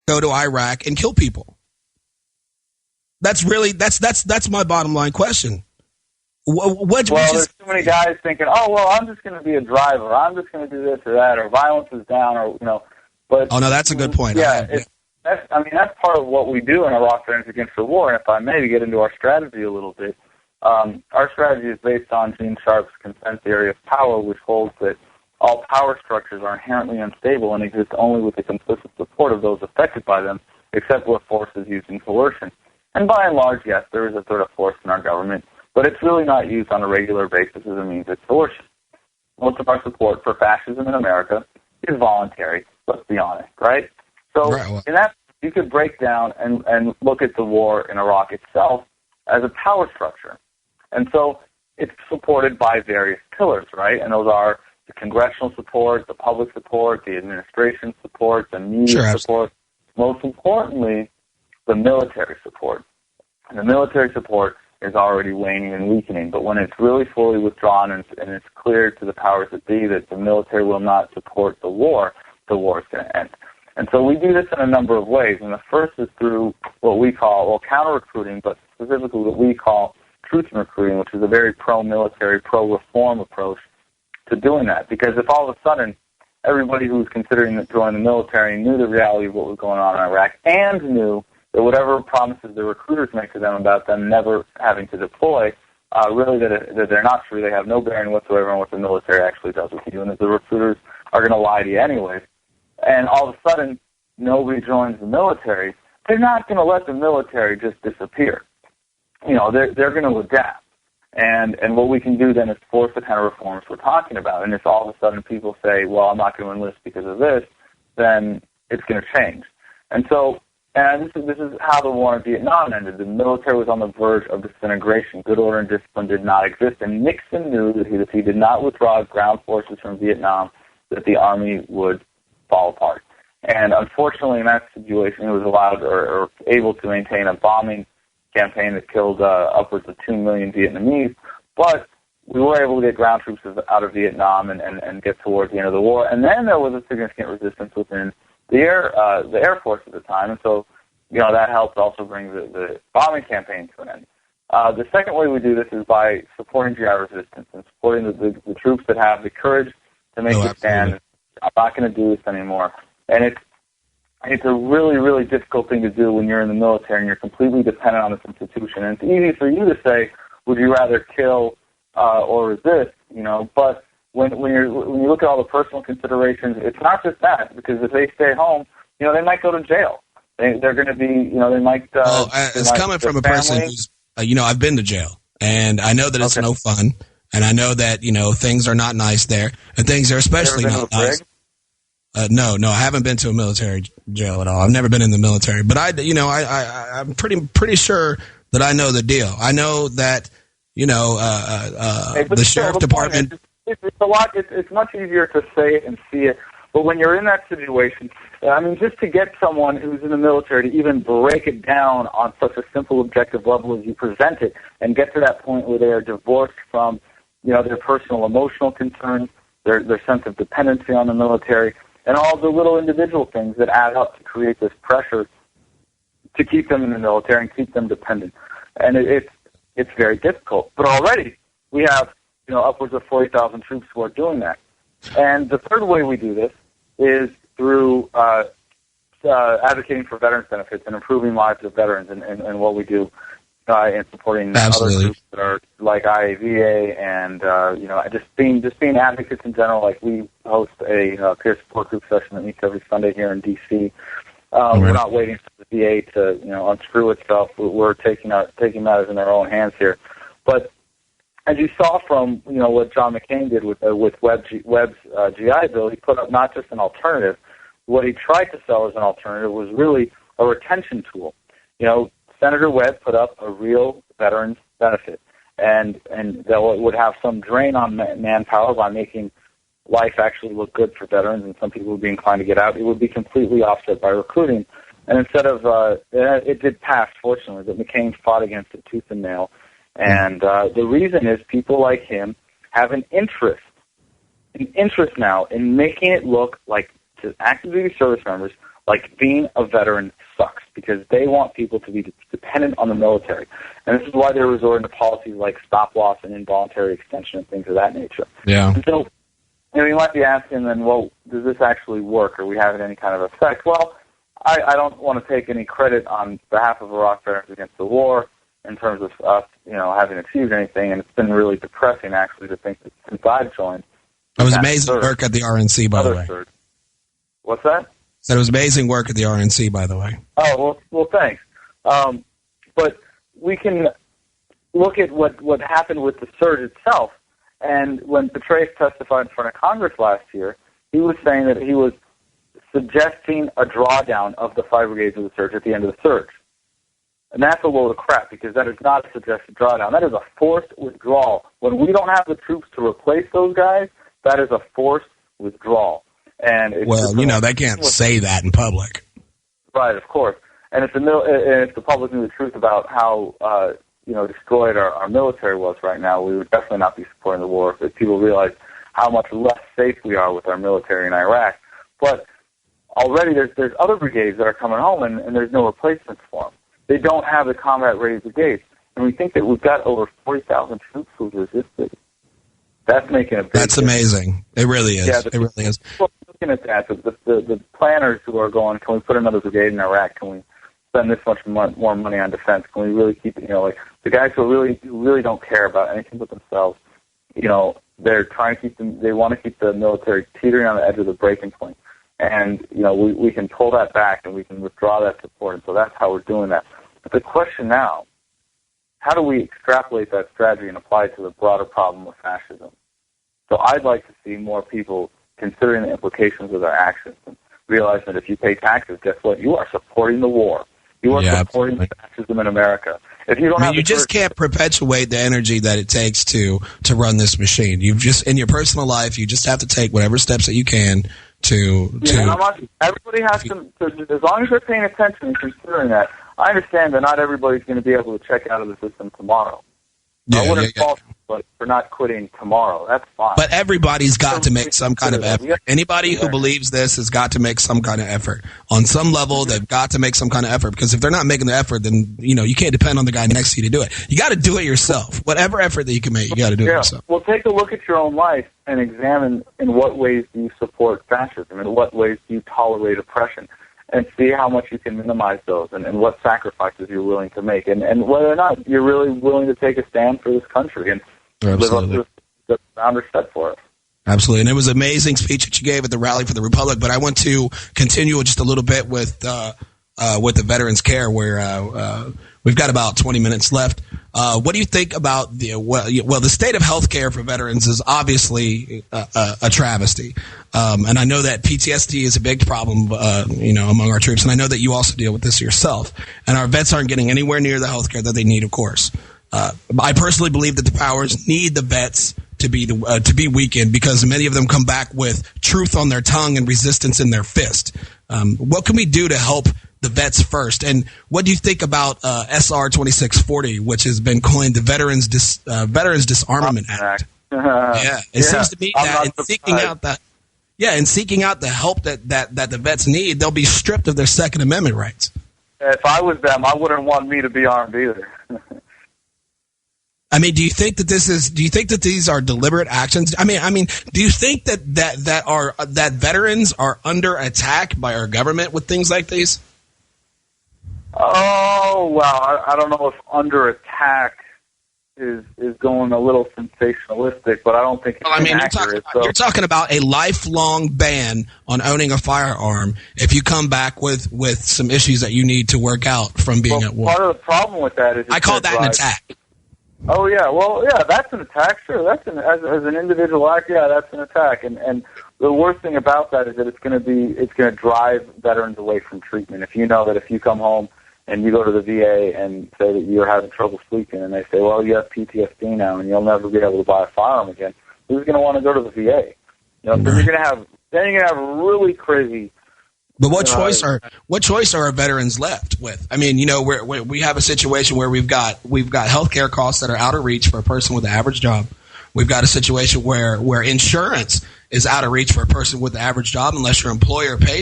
go to Iraq and kill people? That's really that's my bottom line question. There's too many guys thinking, oh, well, I'm just going to be a driver. I'm just going to do this or that, or violence is down, or, you know. But oh, no, that's a good point. Yeah, that's part of what we do in Iraq Veterans Against the War. And if I may, to get into our strategy a little bit, our strategy is based on Gene Sharp's consent theory of power, which holds that all power structures are inherently unstable and exist only with the complicit support of those affected by them, except where force is used in coercion. And by and large, yes, there is a threat of force in our government, but it's really not used on a regular basis as a means of coercion. Most of our support for fascism in America is voluntary, let's be honest, right? So in that, you could break down and look at the war in Iraq itself as a power structure. And so it's supported by various pillars, right? And those are the congressional support, the public support, the administration support, the media support, most importantly, the military support. And the military support is already waning and weakening, but when it's really fully withdrawn and it's clear to the powers that be that the military will not support the war is going to end. And so we do this in a number of ways, and the first is through what we call, counter-recruiting, but specifically what we call truth in recruiting, which is a very pro-military, pro-reform approach to doing that. Because if all of a sudden everybody who was considering joining the military knew the reality of what was going on in Iraq and knew that whatever promises the recruiters make to them about them never having to deploy, really that they're not true, they have no bearing whatsoever on what the military actually does with you, and that the recruiters are going to lie to you anyways, and all of a sudden nobody joins the military, they're not going to let the military just disappear. You know, they're going to adapt. And what we can do then is force the kind of reforms we're talking about. And if all of a sudden people say, well, I'm not going to enlist because of this, then it's going to change. And so, and this is how the war in Vietnam ended. The military was on the verge of disintegration. Good order and discipline did not exist. And Nixon knew that if he did not withdraw ground forces from Vietnam, that the army would fall apart. And unfortunately, in that situation, he was allowed or able to maintain a bombing campaign that killed upwards of 2 million Vietnamese, but we were able to get ground troops out of Vietnam and get towards the end of the war. And then there was a significant resistance within the Air Force at the time, and so that helped also bring the bombing campaign to an end. The second way we do this is by supporting GI resistance and supporting the troops that have the courage to make a stand. I'm not going to do this anymore, and it's a really, really difficult thing to do when you're in the military and you're completely dependent on this institution. And it's easy for you to say, would you rather kill or resist, but when you look at all the personal considerations, it's not just that, because if they stay home, they might go to jail. They're going to be, they might... it's coming from a person who's, I've been to jail, and I know that it's no fun, and I know that, things are not nice there, and things are especially not nice. No, I haven't been to a military jail at all. I've never been in the military, but I'm pretty sure that I know the deal. I know that the sheriff department. It's a lot. It's much easier to say it and see it, but when you're in that situation, I mean, just to get someone who's in the military to even break it down on such a simple, objective level as you present it, and get to that point where they are divorced from, their personal, emotional concerns, their sense of dependency on the military, and all the little individual things that add up to create this pressure to keep them in the military and keep them dependent. And it's very difficult. But already we have, upwards of 40,000 troops who are doing that. And the third way we do this is through advocating for veterans benefits and improving lives of veterans and what we do in supporting other groups that are like IAVA and just being advocates in general. Like we host a peer support group session that meets every Sunday here in D.C. We're not waiting for the VA to unscrew itself. We're taking matters in their own hands here. But as you saw from what John McCain did with Webb's GI Bill, he put up not just an alternative. What he tried to sell as an alternative was really a retention tool. Senator Webb put up a real veterans benefit, and that would have some drain on manpower by making life actually look good for veterans, and some people would be inclined to get out. It would be completely offset by recruiting. And instead of it did pass, fortunately, but McCain fought against it tooth and nail. And the reason is people like him have an interest now in making it look like to active duty service members Like, being a veteran sucks because they want people to be dependent on the military. And this is why they're resorting to policies like stop-loss and involuntary extension and things of that nature. Yeah. And so, you might be asking then, well, does this actually work? Are we having any kind of effect? Well, I don't want to take any credit on behalf of Iraq Veterans Against the War in terms of us, having achieved anything, and it's been really depressing, actually, to think that since I've joined. It was amazing work at the RNC, by the way. Surge. What's that? Said it was amazing work at the RNC, by the way. Oh, well, thanks. But we can look at what happened with the surge itself. And when Petraeus testified in front of Congress last year, he was saying that he was suggesting a drawdown of the 5 brigades of the surge at the end of the surge. And that's a load of crap, because that is not a suggested drawdown. That is a forced withdrawal. When we don't have the troops to replace those guys, that is a forced withdrawal. And they can't say that in public. Right, of course. And if the public knew the truth about how destroyed our military was right now, we would definitely not be supporting the war if people realize how much less safe we are with our military in Iraq. But already there's other brigades that are coming home, and there's no replacements for them. They don't have the combat-ready brigades. And we think that we've got over 40,000 troops who've resisted. That's making a big difference. Amazing. It really is. Yeah, it really is. Looking at that, the planners who are going, can we put another brigade in Iraq? Can we spend this much more money on defense? Can we really keep it, the guys who really don't care about anything but themselves, they're trying to they want to keep the military teetering on the edge of the breaking point. And, we can pull that back and we can withdraw that support. And so that's how we're doing that. But the question now, how do we extrapolate that strategy and apply it to the broader problem of fascism? So I'd like to see more people considering the implications of their actions and realizing that if you pay taxes, guess what? You are supporting the war. You are supporting fascism in America. If you don't you just can't perpetuate the energy that it takes to run this machine. You've just, in your personal life, you just have to take whatever steps that you can everybody has to, as long as they're paying attention and considering that. I understand that not everybody's going to be able to check out of the system tomorrow. I wouldn't fault them for not quitting tomorrow. That's fine. But everybody's got to make some kind of effort. Anybody who believes this has got to make some kind of effort. On some level, they've got to make some kind of effort, because if they're not making the effort, then you can't depend on the guy next to you to do it. You got to do it yourself. Whatever effort that you can make, you got to do it yourself. Well, take a look at your own life and examine in what ways do you support fascism, in what ways do you tolerate oppression, and see how much you can minimize those and what sacrifices you're willing to make, and whether or not you're really willing to take a stand for this country and live up to the founders set for us. Absolutely. And it was an amazing speech that you gave at the Rally for the Republic, but I want to continue just a little bit with the Veterans Care, where we've got about 20 minutes left. What do you think about the state of health care for veterans is obviously a travesty. And I know that PTSD is a big problem, among our troops. And I know that you also deal with this yourself. And our vets aren't getting anywhere near the health care that they need, of course. I personally believe that the powers need the vets to be weakened, because many of them come back with truth on their tongue and resistance in their fist. What can we do to help the vets first? And what do you think about SR 2640, which has been coined the Veterans Disarmament Act? It seems to me that in seeking out the help that the vets need, they'll be stripped of their Second Amendment rights. If I was them, I wouldn't want me to be armed either. I mean, do you think that these are deliberate actions? I mean, do you think that veterans are under attack by our government with things like these? Oh, well, I don't know if under attack is going a little sensationalistic, but I don't think it's inaccurate. You're talking about a lifelong ban on owning a firearm if you come back with some issues that you need to work out from being at war. Part of the problem with that is I call that an attack. Oh yeah, well yeah, that's an attack. Sure, that's as an individual act. Yeah, that's an attack. And the worst thing about that is that it's going to drive veterans away from treatment. If you know that if you come home and you go to the VA and say that you're having trouble sleeping, and they say, well, you have PTSD now and you'll never be able to buy a firearm again, who's going to want to go to the VA? So you're going to have really crazy. But what choice are our veterans left with? I mean, we have a situation where we've got healthcare costs that are out of reach for a person with an average job. We've got a situation where insurance is out of reach for a person with an average job unless your employer pays